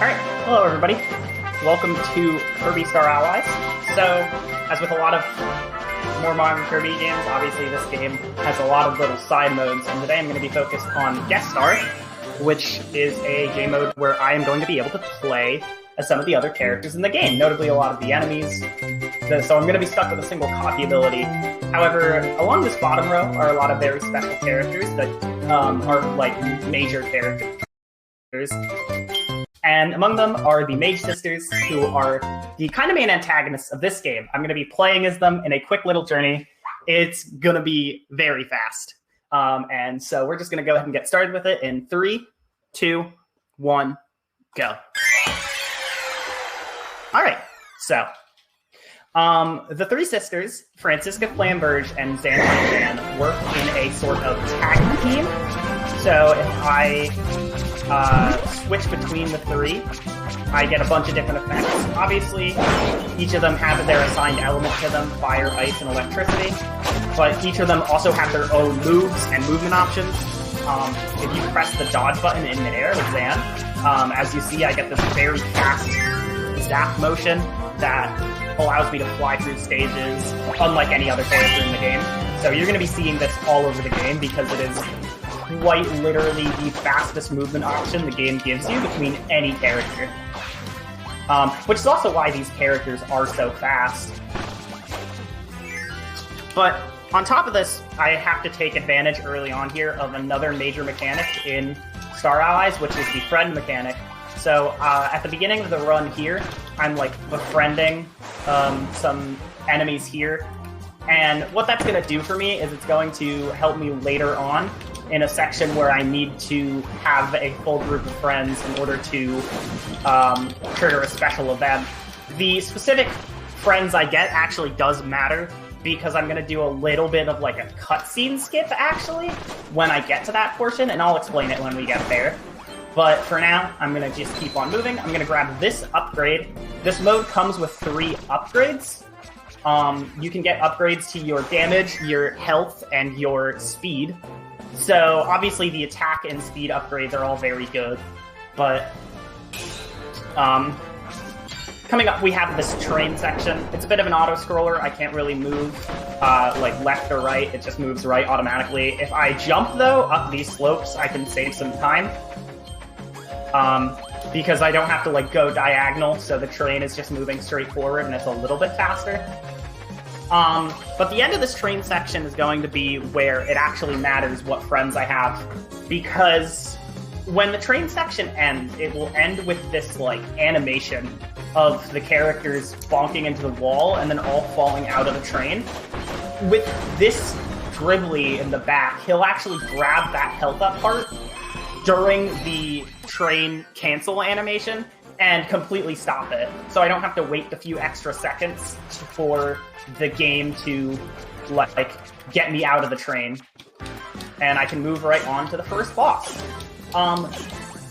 Alright, hello everybody. Welcome to Kirby Star Allies. So, as with a lot of more modern Kirby games, obviously this game has a lot of little side modes, and today I'm going to be focused on Guest Star, which is a game mode where I am going to be able to play as some of the other characters in the game, notably a lot of the enemies. So I'm going to be stuck with a single copy ability. However, along this bottom row are a lot of very special characters that are like major characters. And among them are the Mage sisters, who are the kind of main antagonists of this game. I'm going to be playing as them in a quick little journey. It's going to be very fast. And so we're just going to go ahead and get started with it in 3, 2, 1, go. All right, so the three sisters, Francisca Flamberge and Xanthi Jan, work in a sort of tag team. So if I switch between the three, I get a bunch of different effects. Obviously, each of them have their assigned element to them, fire, ice, and electricity. But each of them also have their own moves and movement options. If you press the dodge button in midair with Xan, as you see, I get this very fast zap motion that allows me to fly through stages, unlike any other character in the game. So you're going to be seeing this all over the game because it is quite literally the fastest movement option the game gives you between any character. Which is also why these characters are so fast. But on top of this, I have to take advantage early on here of another major mechanic in Star Allies, which is the friend mechanic. So at the beginning of the run here, I'm like befriending some enemies here. And what that's going to do for me is it's going to help me later on in a section where I need to have a full group of friends in order to trigger a special event. The specific friends I get actually does matter because I'm going to do a little bit of like a cutscene skip actually when I get to that portion, and I'll explain it when we get there. But for now, I'm going to just keep on moving. I'm going to grab this upgrade. This mode comes with 3 upgrades. You can get upgrades to your damage, your health, and your speed. So obviously the attack and speed upgrades are all very good. But coming up, we have this train section. It's a bit of an auto-scroller. I can't really move like left or right. It just moves right automatically. If I jump, though, up these slopes, I can save some time. Because I don't have to like go diagonal, so the train is just moving straight forward and it's a little bit faster. But the end of this train section is going to be where it actually matters what friends I have, because when the train section ends, it will end with this like animation of the characters bonking into the wall and then all falling out of the train. With this Dribbly in the back, he'll actually grab that health up part during the train cancel animation and completely stop it. So I don't have to wait a few extra seconds for the game to like get me out of the train. And I can move right on to the first boss.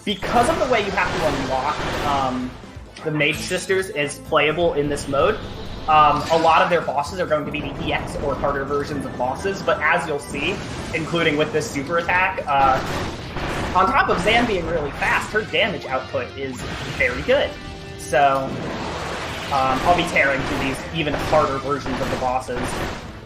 Because of the way you have to unlock the Mage Sisters is playable in this mode, a lot of their bosses are going to be the EX or harder versions of bosses, but as you'll see, including with this super attack, on top of Xan being really fast, her damage output is very good. So, I'll be tearing through these even harder versions of the bosses.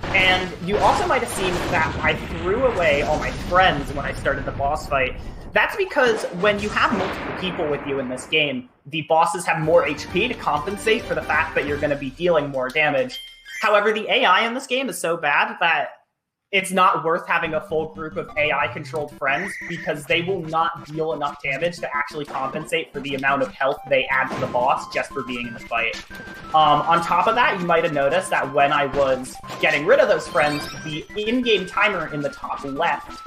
And you also might have seen that I threw away all my friends when I started the boss fight. That's because when you have multiple people with you in this game, the bosses have more HP to compensate for the fact that you're going to be dealing more damage. However, the AI in this game is so bad that it's not worth having a full group of AI-controlled friends because they will not deal enough damage to actually compensate for the amount of health they add to the boss just for being in the fight. On top of that, you might have noticed that when I was getting rid of those friends, the in-game timer in the top left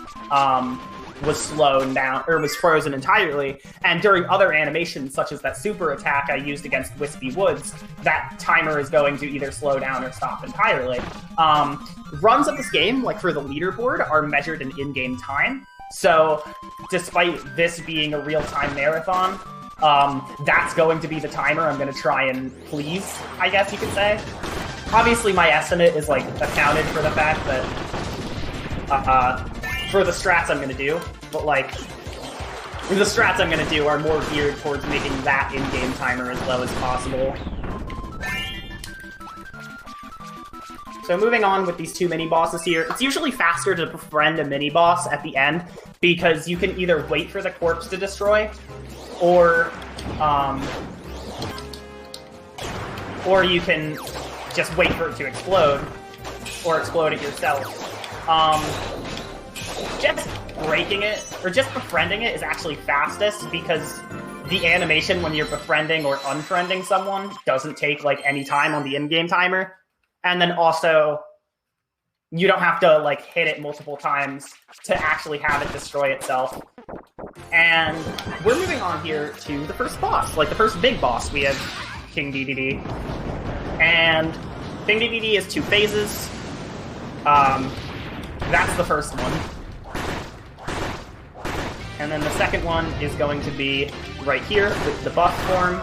was slowed down, or was frozen entirely, and during other animations, such as that super attack I used against Wispy Woods, that timer is going to either slow down or stop entirely. Runs of this game, like for the leaderboard, are measured in in-game time, so despite this being a real-time marathon, that's going to be the timer I'm going to try and please, I guess you could say. Obviously, my estimate is like accounted for the fact that for the strats I'm going to do, but like the strats I'm going to do are more geared towards making that in-game timer as low as possible. So moving on with these 2 mini-bosses here, it's usually faster to befriend a mini-boss at the end, because you can either wait for the corpse to destroy, or you can just wait for it to explode, or explode it yourself. Just breaking it, or just befriending it is actually fastest, because the animation when you're befriending or unfriending someone doesn't take, like, any time on the in-game timer. And then also, you don't have to, like, hit it multiple times to actually have it destroy itself. And we're moving on here to the first boss, like the first big boss. We have King DDD. And King DDD is 2 phases. That's the first one. And then the second one is going to be right here with the buff form.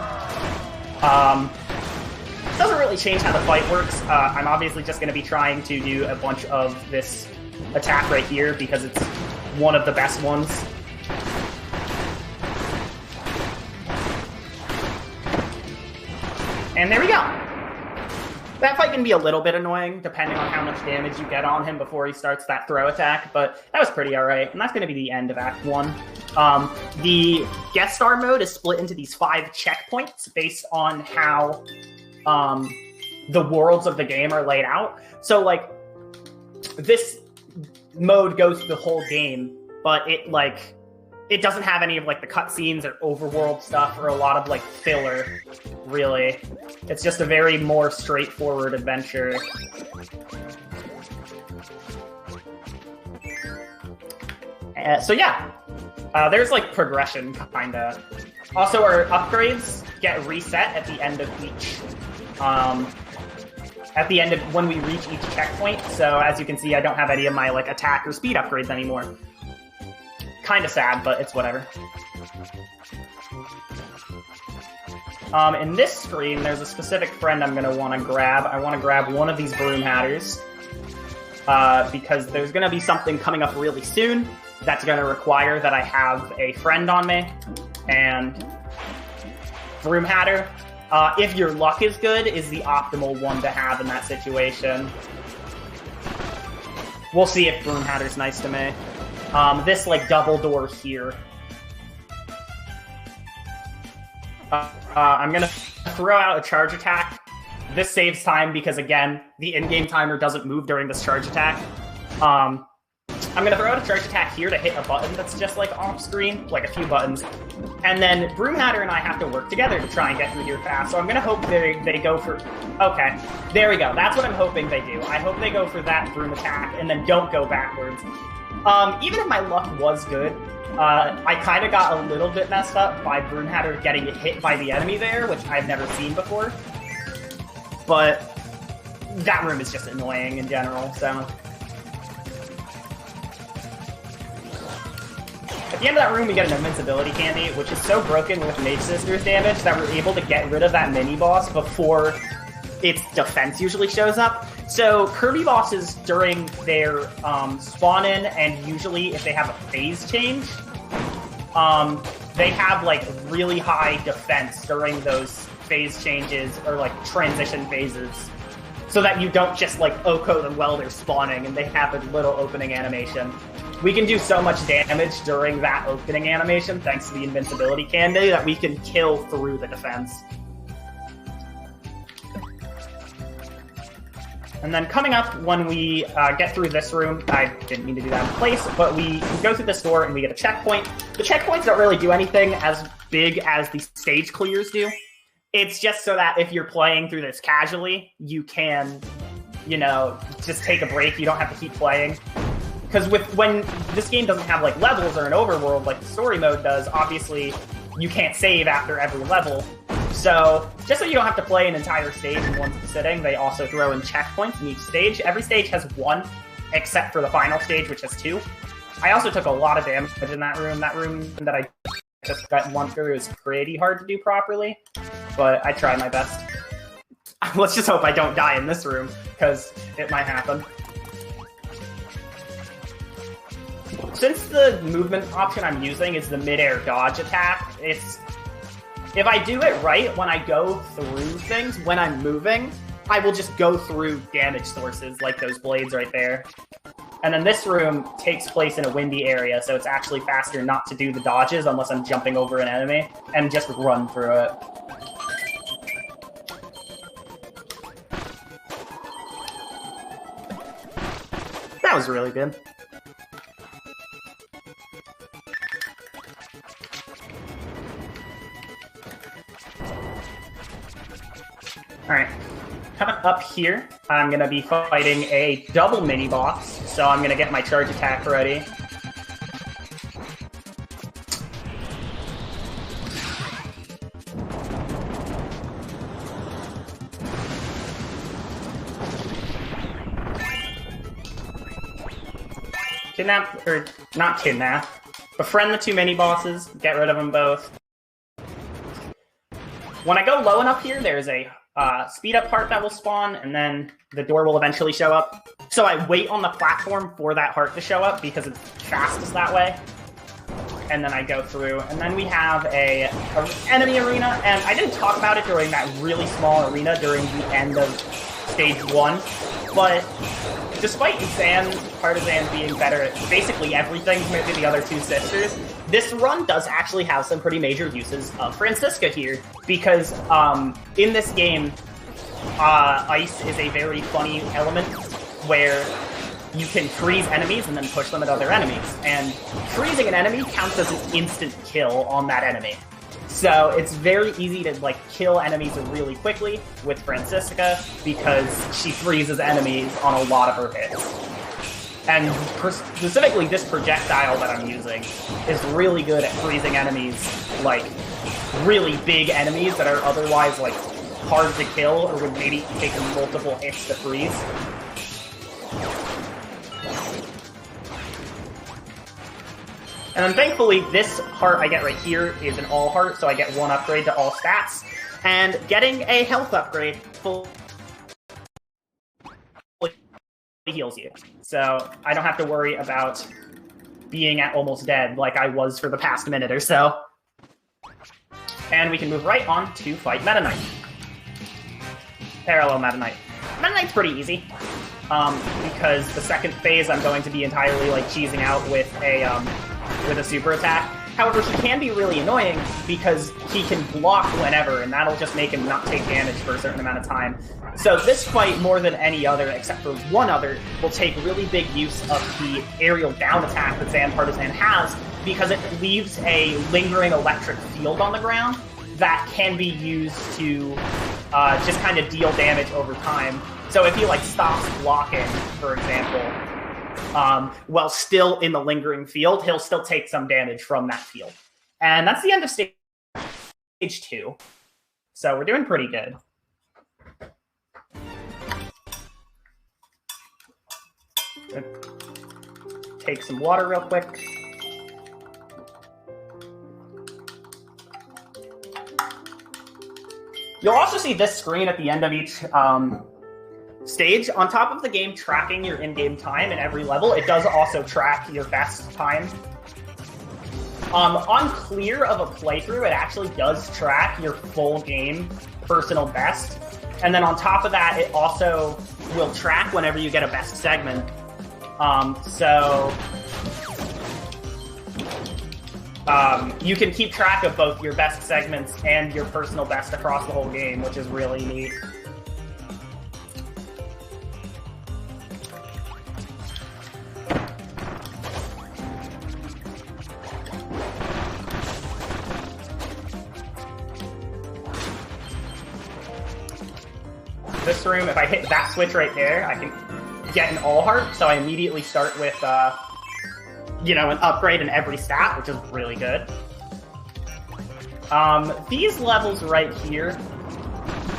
Doesn't really change how the fight works. I'm obviously just going to be trying to do a bunch of this attack right here because it's one of the best ones. And there we go. That fight can be a little bit annoying depending on how much damage you get on him before he starts that throw attack, but that was pretty alright, and that's going to be the end of Act 1. The guest star mode is split into these 5 checkpoints based on how the worlds of the game are laid out. So, like, this mode goes through the whole game, but it doesn't have any of, like, the cutscenes or overworld stuff or a lot of, like, filler, really. It's just a very more straightforward adventure. So, yeah. There's, like, progression, kinda. Also, our upgrades get reset at the end of each when we reach each checkpoint. So as you can see, I don't have any of my like attack or speed upgrades anymore. Kind of sad, but it's whatever. In this screen, there's a specific friend I'm going to want to grab. I want to grab one of these broom hatters because there's going to be something coming up really soon that's going to require that I have a friend on me. And broom hatter, if your luck is good, is the optimal one to have in that situation. We'll see if broom hatter's nice to me. This, like, double door here. I'm gonna throw out a charge attack. This saves time because, again, the in-game timer doesn't move during this charge attack. I'm gonna throw out a charge attack here to hit a button that's just, like, off-screen, like a few buttons. And then Broom Hatter and I have to work together to try and get through here fast, so I'm gonna hope they go for... Okay, there we go. That's what I'm hoping they do. I hope they go for that broom attack and then don't go backwards. Even if my luck was good, I kind of got a little bit messed up by Broom Hatter getting hit by the enemy there, which I've never seen before. But that room is just annoying in general, so... At the end of that room, we get an invincibility candy, which is so broken with Mage Sister's damage that we're able to get rid of that mini-boss before its defense usually shows up. So Kirby bosses, during their spawn-in, and usually if they have a phase change, they have, like, really high defense during those phase changes, or, like, transition phases, so that you don't just, like, OHKO them while they're spawning, and they have a little opening animation. We can do so much damage during that opening animation, thanks to the invincibility candy, that we can kill through the defense. And then coming up, when we get through this room, I didn't mean to do that in place, but we go through this door and we get a checkpoint. The checkpoints don't really do anything as big as the stage clears do. It's just so that if you're playing through this casually, you can, you know, just take a break. You don't have to keep playing. Because when this game doesn't have, like, levels or an overworld like the story mode does, obviously you can't save after every level. So, just so you don't have to play an entire stage in one sitting, they also throw in checkpoints in each stage. Every stage has 1, except for the final stage, which has 2. I also took a lot of damage in that room. That room that I just got one through is pretty hard to do properly, but I tried my best. Let's just hope I don't die in this room, because it might happen. Since the movement option I'm using is the mid-air dodge attack, if I do it right when I go through things, when I'm moving, I will just go through damage sources like those blades right there. And then this room takes place in a windy area, so it's actually faster not to do the dodges unless I'm jumping over an enemy, and just run through it. That was really good. Alright. Coming up here, I'm going to be fighting a double mini-boss, so I'm going to get my charge attack ready. Kidnap, or not kidnap, befriend the two mini-bosses, get rid of them both. When I go low enough here, there's a speed up heart that will spawn, and then the door will eventually show up. So I wait on the platform for that heart to show up because it's fastest that way. And then I go through, and then we have a enemy arena, and I didn't talk about it during that really small arena during the end of stage 1, but despite Zan Partisan being better at basically everything compared to the other two sisters, this run does actually have some pretty major uses of Francisca here, because in this game, ice is a very funny element where you can freeze enemies and then push them at other enemies, and freezing an enemy counts as an instant kill on that enemy. So it's very easy to kill enemies really quickly with Francisca because she freezes enemies on a lot of her hits. And specifically this projectile that I'm using is really good at freezing enemies, really big enemies that are otherwise hard to kill or would maybe take multiple hits to freeze. And then thankfully, this heart I get right here is an all heart, so I get 1 upgrade to all stats. And getting a health upgrade fully heals you. So I don't have to worry about being at almost dead like I was for the past minute or so. And we can move right on to fight Meta Knight. Parallel Meta Knight. Meta Knight's pretty easy. Because the second phase I'm going to be entirely cheesing out with a super attack. However, he can be really annoying because he can block whenever, and that'll just make him not take damage for a certain amount of time. So this fight, more than any other, except for one other, will take really big use of the aerial down attack that Zan Partisan has, because it leaves a lingering electric field on the ground that can be used to just kind of deal damage over time. So if he stops blocking, for example, while still in the lingering field, he'll still take some damage from that field. And that's the end of stage 2. So we're doing pretty good. Take some water real quick. You'll also see this screen at the end of each stage. On top of the game tracking your in-game time in every level, it does also track your best time. On clear of a playthrough, it actually does track your full game personal best. And then on top of that, it also will track whenever you get a best segment. You can keep track of both your best segments and your personal best across the whole game, which is really neat. This room, if I hit that switch right there, I can get an all heart, so I immediately start with, an upgrade in every stat, which is really good. These levels right here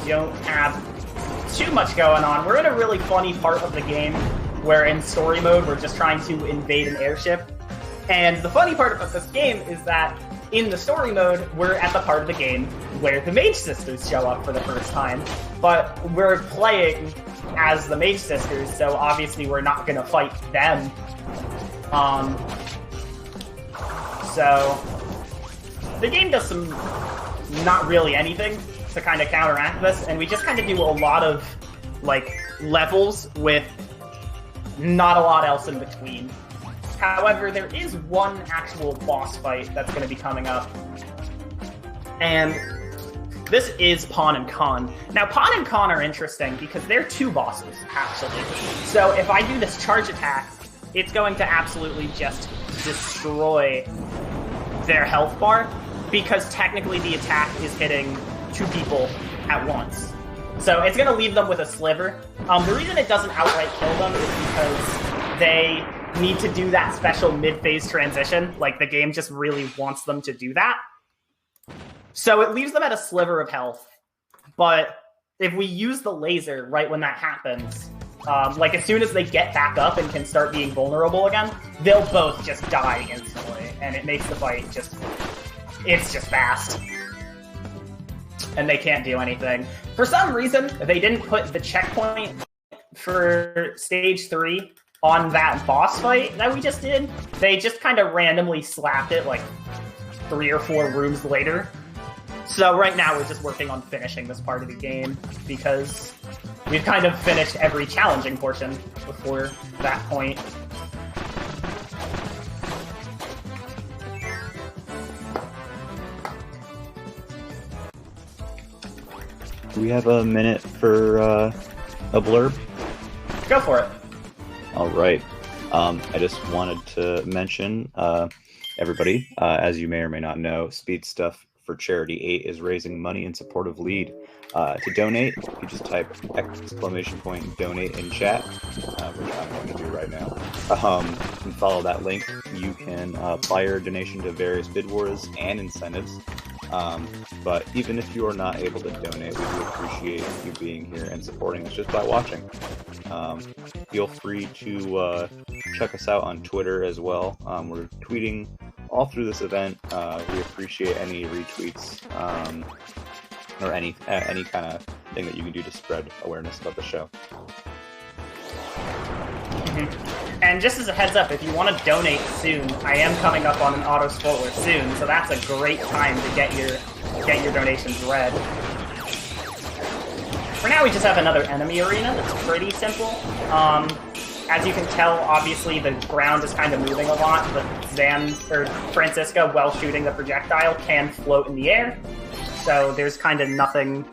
don't have too much going on. We're in a really funny part of the game where in story mode, we're just trying to invade an airship. And the funny part about this game is that in the story mode, we're at the part of the game where the Mage Sisters show up for the first time, but we're playing as the Mage Sisters, so obviously we're not going to fight them. So the game does some not really anything to kind of counteract this, and we just kind of do a lot of like levels with not a lot else in between. However, there is one actual boss fight that's going to be coming up, and this is Pawn and Con. Now, Pawn and Con are interesting because they're two bosses, actually. So if I do this charge attack, it's going to absolutely just destroy their health bar, because technically the attack is hitting two people at once. So it's going to leave them with a sliver. The reason it doesn't outright kill them is because they need to do that special mid-phase transition. Like, the game just really wants them to do that. So it leaves them at a sliver of health. But if we use the laser right when that happens, like as soon as they get back up and can start being vulnerable again, they'll both just die instantly. And it makes the fight just... it's just fast. And they can't do anything. For some reason, they didn't put the checkpoint for Stage 3 on that boss fight that we just did. They just kind of randomly slapped it like 3 or 4 rooms later. So right now we're just working on finishing this part of the game, because we've kind of finished every challenging portion before that point. Do we have a minute for a blurb? Go for it. All right. I just wanted to mention, everybody, as you may or may not know, Speed Stuff for Charity 8 is raising money in support of LEAD. To donate, you just type !donate in chat, which I'm going to do right now, and follow that link. You can apply your donation to various bid wars and incentives. But even if you are not able to donate, we do appreciate you being here and supporting us just by watching. Feel free to check us out on Twitter as well. We're tweeting all through this event. We appreciate any retweets or any kind of thing that you can do to spread awareness about the show. And just as a heads up, if you want to donate soon, I am coming up on an auto spoiler soon, so that's a great time to get your donations read. For now, we just have another enemy arena that's pretty simple. As you can tell, obviously the ground is kind of moving a lot, but Francisca, while shooting the projectile, can float in the air. So there's kind of nothing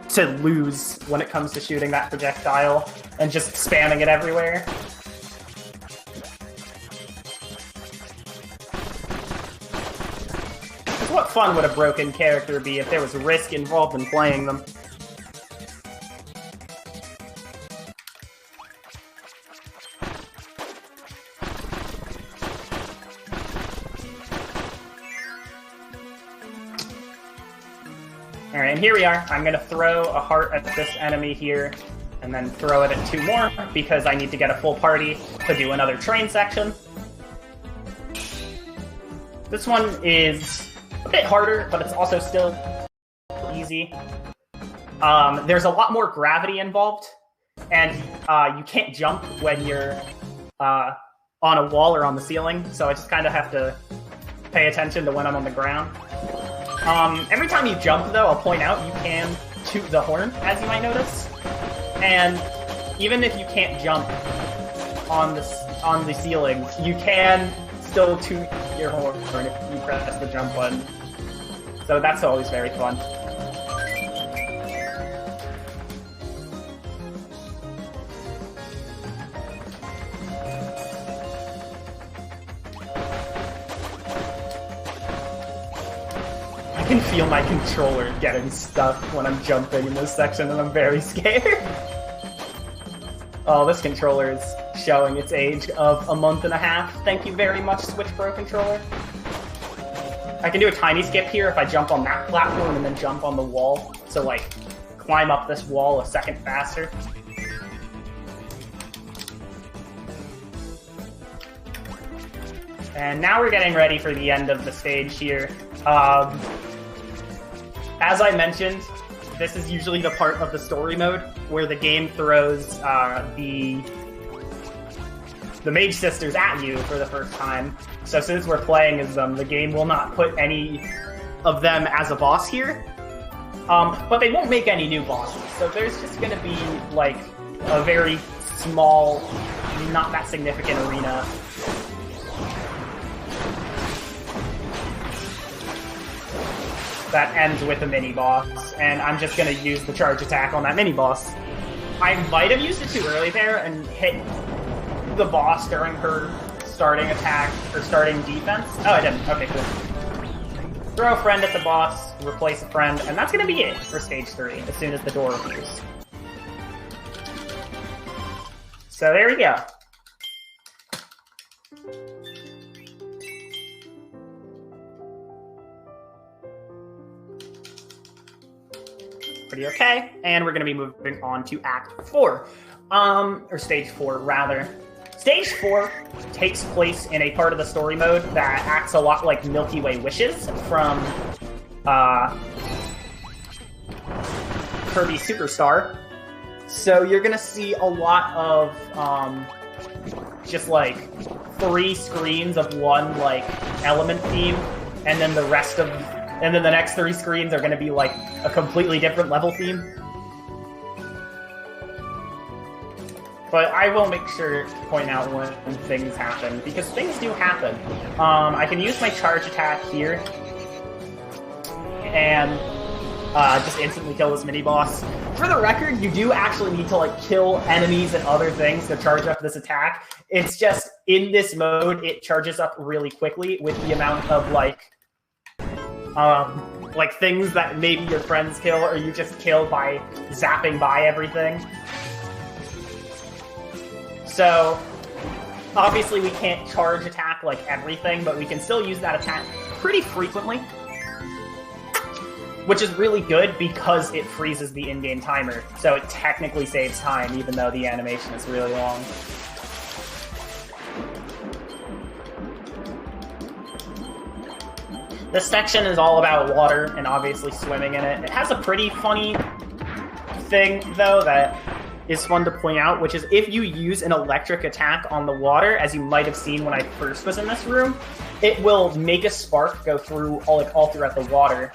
to lose when it comes to shooting that projectile and just spamming it everywhere. What fun would a broken character be if there was risk involved in playing them? Alright, and here we are. I'm going to throw a heart at this enemy here, and then throw it at 2 more, because I need to get a full party to do another train section. This one is a bit harder, but it's also still easy. There's a lot more gravity involved, and you can't jump when you're on a wall or on the ceiling, so I just kind of have to pay attention to when I'm on the ground. Every time you jump, though, I'll point out, you can toot the horn, as you might notice. And even if you can't jump on the ceiling, you can still toot your horn if you press the jump button. So that's always very fun. I can feel my controller getting stuck when I'm jumping in this section, and I'm very scared. Oh, this controller is showing its age of a month and a half. Thank you very much, Switch Pro controller. I can do a tiny skip here if I jump on that platform and then jump on the wall. So, like, climb up this wall a second faster. And now we're getting ready for the end of the stage here. As I mentioned, this is usually the part of the story mode where the game throws the the Mage Sisters at you for the first time. So since we're playing as them, the game will not put any of them as a boss here. But they won't make any new bosses. So there's just going to be, like, a very small, not that significant arena. That ends with a mini-boss, and I'm just going to use the charge attack on that mini-boss. I might have used it too early there and hit the boss during her starting attack, or starting defense. Oh, I didn't. Okay, cool. Throw a friend at the boss, replace a friend, and that's going to be it for stage 3, as soon as the door appears. So there we go. Pretty okay, and we're going to be moving on to Act 4, or Stage 4, rather. Stage 4 takes place in a part of the story mode that acts a lot like Milky Way Wishes from Kirby Superstar. So you're going to see a lot of just like 3 screens of one like element theme, and then the next 3 screens are going to be like a completely different level theme. But I will make sure to point out when things happen, because things do happen. I can use my charge attack here, and just instantly kill this mini-boss. For the record, you do actually need to like kill enemies and other things to charge up this attack. It's just, in this mode, it charges up really quickly with the amount of like things that maybe your friends kill, or you just kill by zapping by everything. So, obviously we can't charge attack like everything, but we can still use that attack pretty frequently. Which is really good because it freezes the in-game timer. So it technically saves time, even though the animation is really long. This section is all about water and obviously swimming in it. It has a pretty funny thing, though, that is fun to point out, which is if you use an electric attack on the water, as you might have seen when I first was in this room, it will make a spark go through all throughout the water.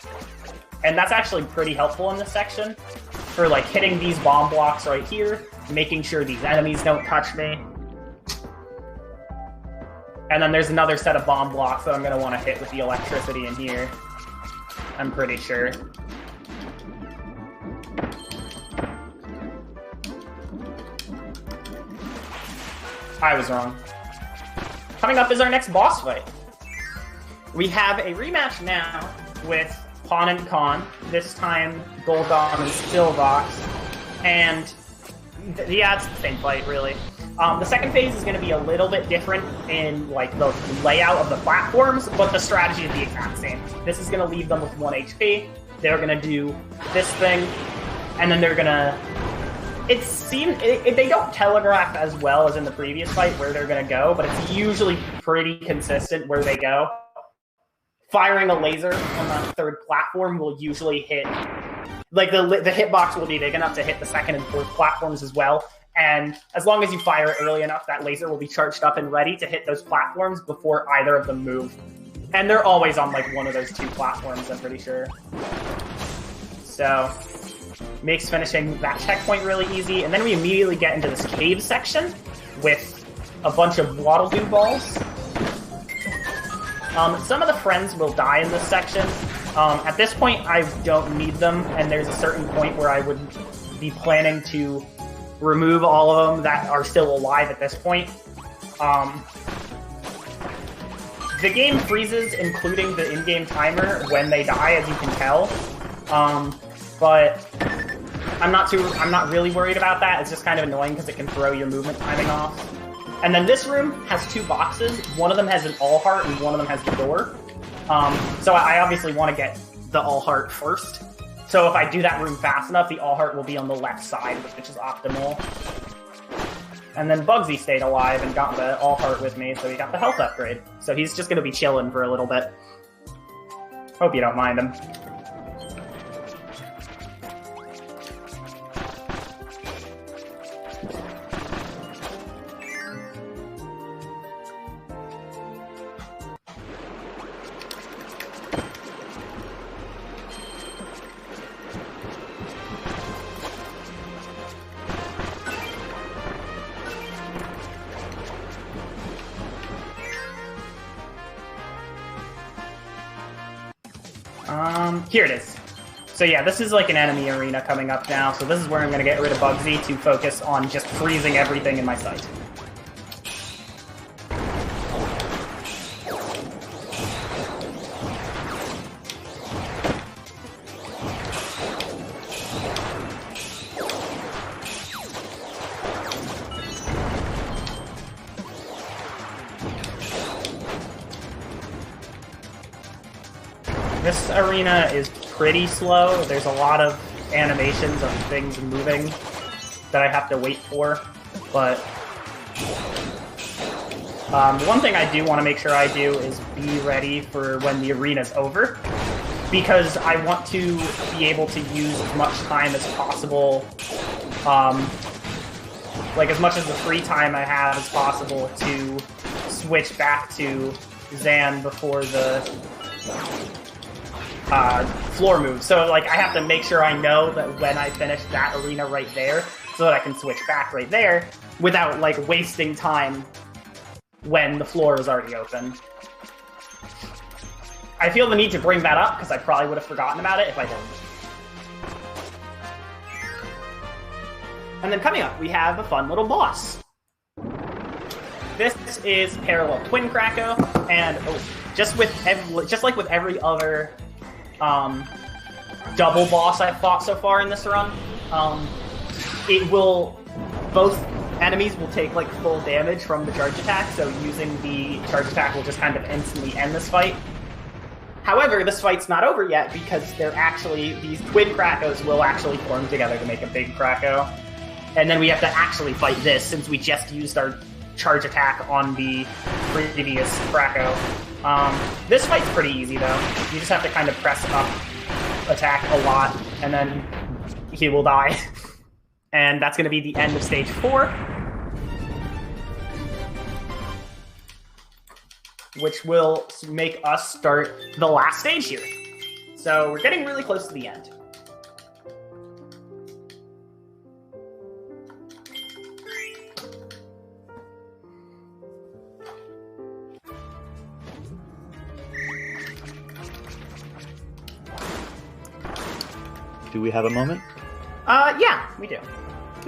And that's actually pretty helpful in this section for like hitting these bomb blocks right here, making sure these enemies don't touch me. And then there's another set of bomb blocks that I'm going to want to hit with the electricity in here, I'm pretty sure. I was wrong. Coming up is our next boss fight. We have a rematch now with Pawn and Con, this time Goldom and Stillbox, and yeah, it's the same fight, really. The second phase is going to be a little bit different in like the layout of the platforms, but the strategy is the exact same. This is going to leave them with 1 HP, they're going to do this thing, and then they're going to... They don't telegraph as well as in the previous fight where they're going to go, but it's usually pretty consistent where they go. Firing a laser on the 3rd platform will usually hit... Like, the hitbox will be big enough to hit the 2nd and 4th platforms as well, and as long as you fire it early enough, that laser will be charged up and ready to hit those platforms before either of them move. And they're always on, like, one of those 2 platforms, I'm pretty sure. So... makes finishing that checkpoint really easy, and then we immediately get into this cave section with a bunch of Waddle-Doo balls. Some of the friends will die in this section. At this point, I don't need them, and there's a certain point where I would be planning to remove all of them that are still alive at this point. The game freezes, including the in-game timer, when they die, as you can tell. But I'm not really worried about that. It's just kind of annoying because it can throw your movement timing off. And then this room has 2 boxes. One of them has an all heart and one of them has the door. So I obviously want to get the all heart first. So if I do that room fast enough, the all heart will be on the left side, which is optimal. And then Bugsy stayed alive and got the all heart with me, so he got the health upgrade. So he's just going to be chilling for a little bit. Hope you don't mind him. Here it is. So yeah, this is like an enemy arena coming up now, so this is where I'm going to get rid of Bugsy to focus on just freezing everything in my sight. This arena is pretty slow. There's a lot of animations of things moving that I have to wait for, but one thing I do want to make sure I do is be ready for when the arena's over, because I want to be able to use as much time as possible, like as much of the free time I have as possible to switch back to Zan before the floor move. So like I have to make sure I know that when I finish that arena right there, so that I can switch back right there without like wasting time when the floor is already open. I feel the need to bring that up because I probably would have forgotten about it if I didn't. And then coming up, we have a fun little boss. This is Parallel Twin Krakow, and just like with every other double boss I've fought so far in this run, both enemies will take like full damage from the charge attack, so using the charge attack will just kind of instantly end this fight. However, this fight's not over yet because these twin Krakows will actually form together to make a big Krakow. And then we have to actually fight this since we just used our charge attack on the previous Krakow. This fight's pretty easy though. You just have to kind of press up attack a lot and then he will die. And that's going to be the end of stage 4. Which will make us start the last stage here. So we're getting really close to the end. Do we have a moment? Yeah, we do.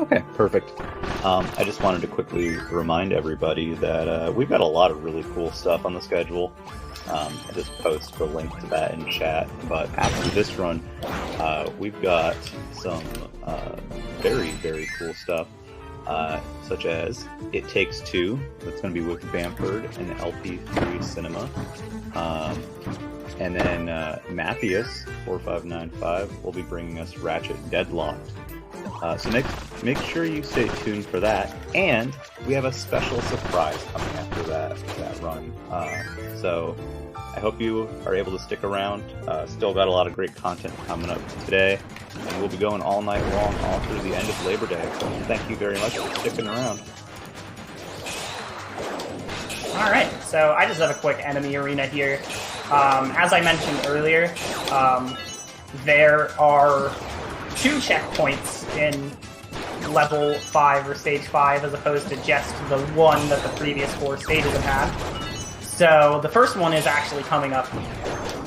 Okay, perfect. I just wanted to quickly remind everybody that we've got a lot of really cool stuff on the schedule. I just post the link to that in chat. But after this run, we've got some very, very cool stuff, such as It Takes Two. That's going to be with Bamford and LP3 Cinema. And then Matthias 4595 will be bringing us Ratchet Deadlocked. So make sure you stay tuned for that, and we have a special surprise coming after that run. So I hope you are able to stick around. Still got a lot of great content coming up today, and we'll be going all night long, all through the end of Labor Day. So thank you very much for sticking around. All right, so I just have a quick enemy arena here. As I mentioned earlier, there are 2 checkpoints in level 5 or stage 5 as opposed to just the one that the previous 4 stages have had. So the first one is actually coming up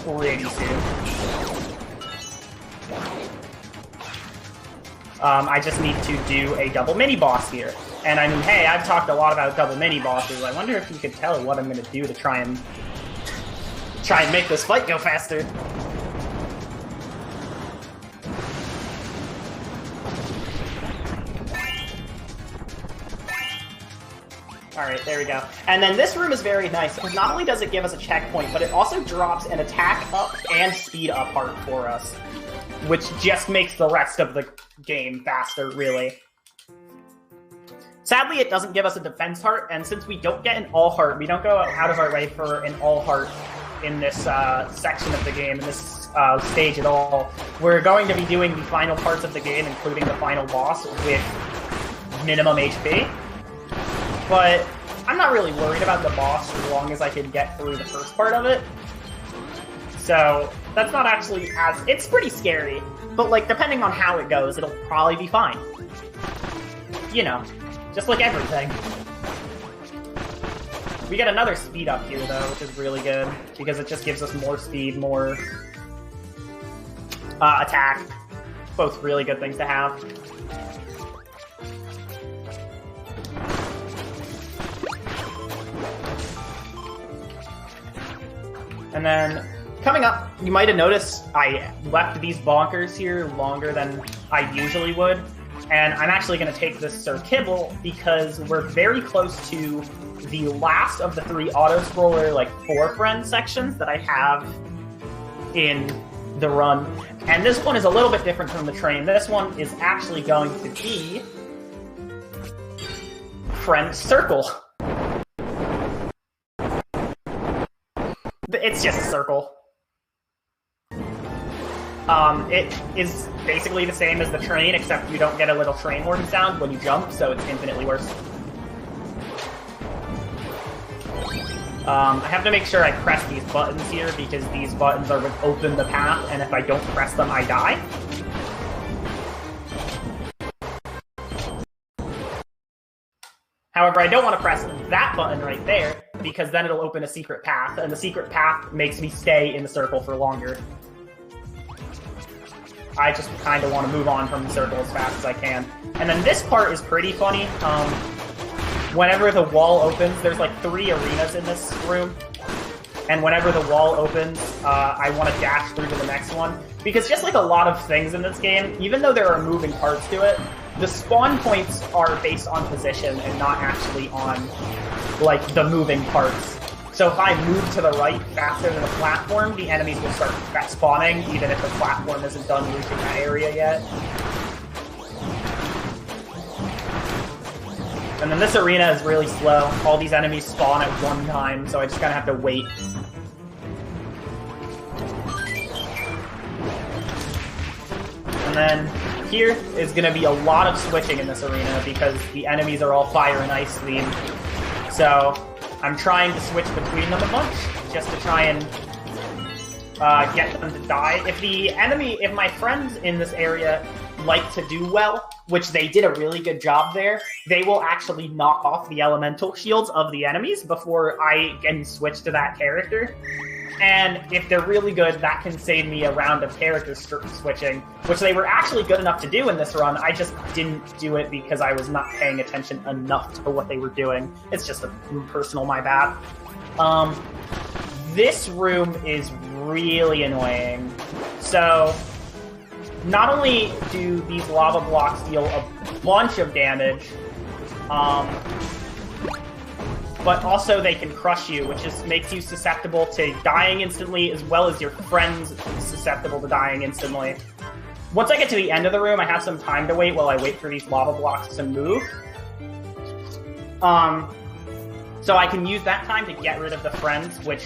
pretty soon. I just need to do a double mini-boss here. And I mean, hey, I've talked a lot about double mini-bosses. I wonder if you could tell what I'm going to do to try and make this fight go faster. Alright, there we go. And then this room is very nice, because not only does it give us a checkpoint, but it also drops an attack up and speed up heart for us, which just makes the rest of the game faster, really. Sadly, it doesn't give us a defense heart, and since we don't get an all heart, we don't go out of our way for an all heart in this section of the game, in this stage at all. We're going to be doing the final parts of the game, including the final boss, with minimum HP. But I'm not really worried about the boss as long as I can get through the first part of it. So that's not actually as... It's pretty scary, but like depending on how it goes, it'll probably be fine. You know, just like everything. We get another speed up here though, which is really good, because it just gives us more speed, more attack. Both really good things to have. And then, coming up, you might have noticed I left these bonkers here longer than I usually would. And I'm actually going to take this Sir Kibble because we're very close to the last of the 3 auto-scroller, like, 4-friend sections that I have in the run. And this one is a little bit different from the train. This one is actually going to be Friend Circle. It's just a circle. It is basically the same as the train, except you don't get a little train horn sound when you jump, so it's infinitely worse. I have to make sure I press these buttons here, because these buttons are what open the path, and if I don't press them, I die. However, I don't want to press that button right there, because then it'll open a secret path, and the secret path makes me stay in the circle for longer. I just kind of want to move on from the circle as fast as I can. And then this part is pretty funny. Whenever the wall opens, there's like 3 arenas in this room. And whenever the wall opens, I want to dash through to the next one. Because just like a lot of things in this game, even though there are moving parts to it, the spawn points are based on position and not actually on, like, the moving parts. So if I move to the right faster than the platform, the enemies will start spawning, even if the platform isn't done reaching that area yet. And then this arena is really slow. All these enemies spawn at one time, so I just kind of have to wait. And then here is going to be a lot of switching in this arena because the enemies are all fire and ice themed. So I'm trying to switch between them a bunch, just to try and get them to die. If my friends in this area like to do well, which they did a really good job there, they will actually knock off the elemental shields of the enemies before I can switch to that character. And if they're really good, that can save me a round of character switching, which they were actually good enough to do in this run. I just didn't do it because I was not paying attention enough to what they were doing. It's just a personal my bad. This room is really annoying. So, not only do these lava blocks deal a bunch of damage, but also they can crush you, which just makes you susceptible to dying instantly, as well as your friends susceptible to dying instantly. Once I get to the end of the room, I have some time to wait while I wait for these lava blocks to move. So I can use that time to get rid of the friends, which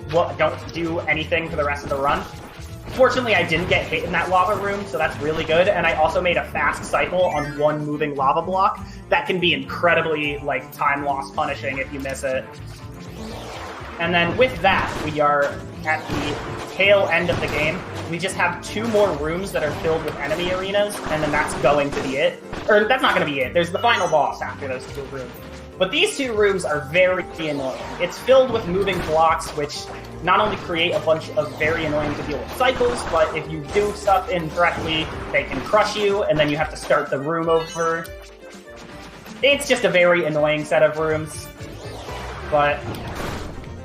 don't do anything for the rest of the run. Fortunately, I didn't get hit in that lava room, so that's really good, and I also made a fast cycle on one moving lava block that can be incredibly, like, time loss punishing if you miss it. And then with that, we are at the tail end of the game. We just have 2 more rooms that are filled with enemy arenas, and then that's going to be it. Or, that's not going to be it. There's the final boss after those 2 rooms. But these 2 rooms are very annoying. It's filled with moving blocks, which not only create a bunch of very annoying to deal with cycles, but if you do stuff incorrectly, they can crush you, and then you have to start the room over. It's just a very annoying set of rooms, but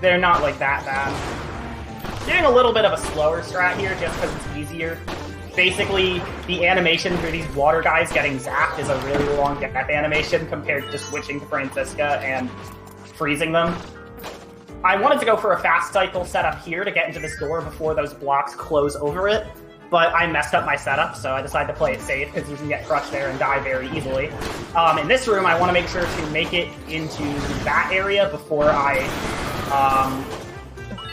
they're not like that bad. Doing a little bit of a slower strat here just because it's easier. Basically, the animation for these water guys getting zapped is a really long death animation compared to switching to Francisca and freezing them. I wanted to go for a fast cycle setup here to get into this door before those blocks close over it, but I messed up my setup, so I decided to play it safe because you can get crushed there and die very easily. In this room, I want to make sure to make it into that area before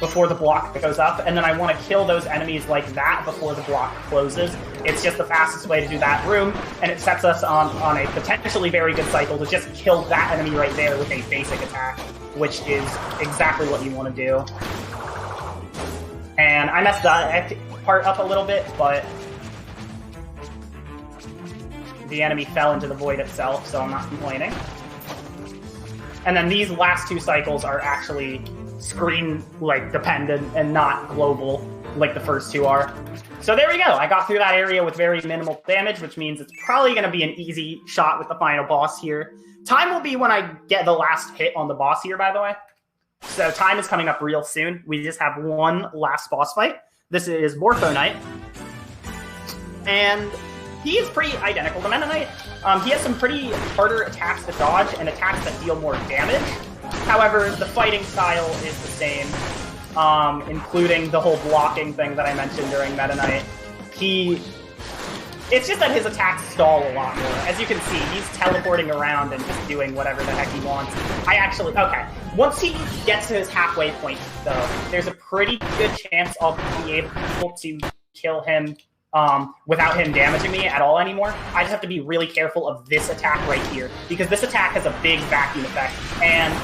before the block goes up, and then I want to kill those enemies like that before the block closes. It's just the fastest way to do that room, and it sets us on a potentially very good cycle to just kill that enemy right there with a basic attack, which is exactly what you want to do. And I messed that part up a little bit, but the enemy fell into the void itself, so I'm not complaining. And then these last 2 cycles are actually screen dependent and not global like the first 2 are. So there we go. I got through that area with very minimal damage, which means it's probably going to be an easy shot with the final boss here. Time will be when I get the last hit on the boss here, by the way. So time is coming up real soon. We just have one last boss fight. This is Morpho Knight. And he is pretty identical to Meta Knight. He has some pretty harder attacks to dodge and attacks that deal more damage. However, the fighting style is the same, including the whole blocking thing that I mentioned during Meta Knight. It's just that his attacks stall a lot more. As you can see, he's teleporting around and just doing whatever the heck he wants. Okay. Once he gets to his halfway point, though, there's a pretty good chance I'll be able to kill him without him damaging me at all anymore. I just have to be really careful of this attack right here, because this attack has a big vacuum effect, and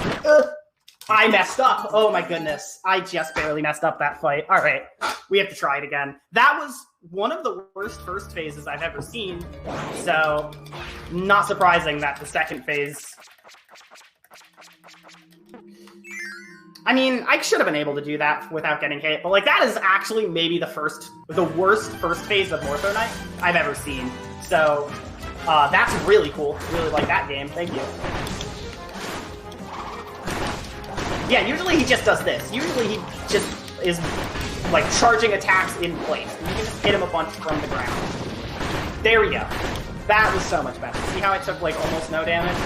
I messed up. Oh my goodness. I just barely messed up that fight. All right, we have to try it again. That was one of the worst first phases I've ever seen, so not surprising that the second phase... I mean, I should have been able to do that without getting hit, but like that is actually maybe the worst first phase of Morpho Knight I've ever seen. So that's really cool. Really like that game. Thank you. Yeah, usually he just does this. Usually he just is like charging attacks in place. You can just hit him a bunch from the ground. There we go. That was so much better. See how I took like almost no damage?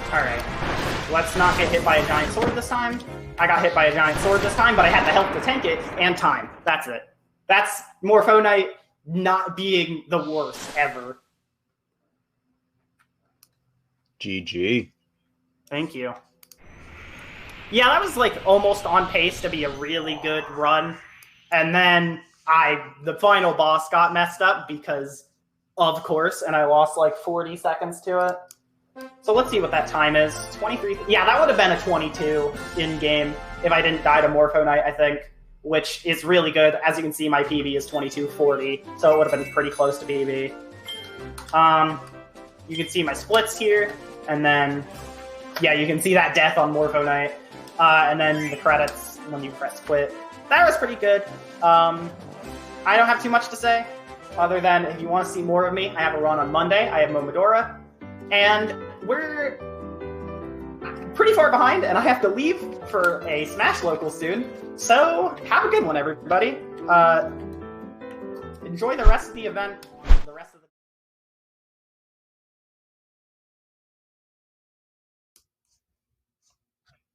Alright, let's not get hit by a giant sword this time. I got hit by a giant sword this time, but I had the health to tank it, and time. That's it. That's Morpho Knight not being the worst ever. GG. Thank you. Yeah, that was like almost on pace to be a really good run. And then the final boss got messed up because, of course, and I lost like 40 seconds to it. So let's see what that time is. 23. Yeah, that would have been a 22 in-game if I didn't die to Morpho Knight, I think, which is really good. As you can see, my PB is 22:40, so it would have been pretty close to PB. You can see my splits here, and then, yeah, you can see that death on Morpho Knight, and then the credits when you press quit. That was pretty good. I don't have too much to say, other than if you want to see more of me, I have a run on Monday. I have Momodora. And we're pretty far behind, and I have to leave for a Smash Local soon. So, have a good one, everybody. Enjoy the rest of the event.